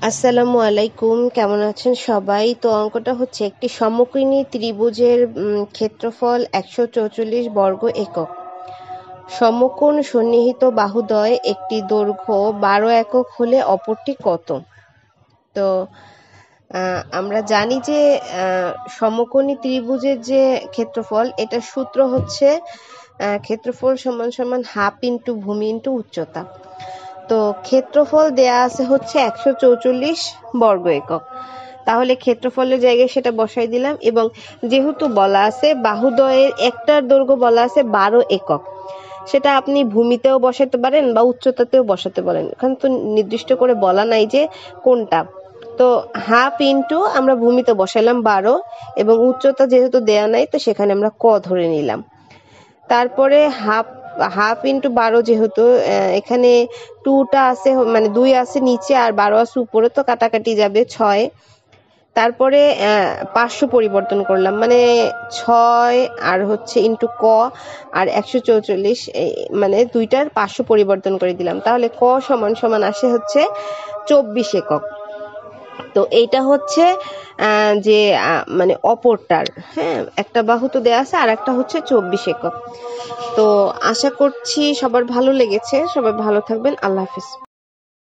আসসালামু আলাইকুম, কেমন আছেন সবাই? তো অঙ্কটা হচ্ছে একটি সমকোণী ত্রিভুজের ক্ষেত্রফল ১৪৪ বর্গ একক। সমকোণ সন্নিহিত বাহুদ্বয় একটি দৈর্ঘ্য ১২ একক হলে অপরটি কত? তো আমরা জানি যে সমকোণী ত্রিভুজের যে ক্ষেত্রফল, এটা সূত্র হচ্ছে ক্ষেত্রফল সমান সমান হাফ ইন্টু ভূমি ইন্টু উচ্চতা। তো ক্ষেত্রফল দেয়া আছে হচ্ছে ১৪৪ বর্গ একক। তাহলে ক্ষেত্রফলের জায়গায় সেটা বসাই দিলাম, এবং যেহেতু বলা আছে বাহুদ্বয়ের একটার দৈর্ঘ্য বলা আছে ১২ একক, সেটা আপনি ভূমিতেও বসাতে পারেন বা উচ্চতাতেও বসাতে পারেন। এখানে তো নির্দিষ্ট করে বলা নাই যে কোনটা। তো হাফ ইন্টু আমরা ভূমিতে বসাইলাম ১২, এবং উচ্চতা যেহেতু দেয়া নাই তো সেখানে আমরা ক ধরে নিলাম। তারপরে হাফ ইন্টু ১২, যেহেতু এখানে 2টা আছে, মানে 2 আছে নিচে আর ১২ আছে উপরে, তো কাটাকাটি যাবে 6। তারপরে 500 পরিবর্তন করলাম, মানে 6 আর হচ্ছে ইন্টু ক আর ১৪৪, মানে দুইটার 500 পরিবর্তন করে দিলাম। তাহলে ক সমান সমান আসে হচ্ছে 24 একক। তো এইটা হচ্ছে যে মানে অপরটার, হ্যাঁ, একটা বাহু তো দেয়া আছে আর একটা হচ্ছে 24 একক। তো আশা করছি সবার ভালো লেগেছে। সবাই ভালো থাকবেন। আল্লাহ হাফিজ।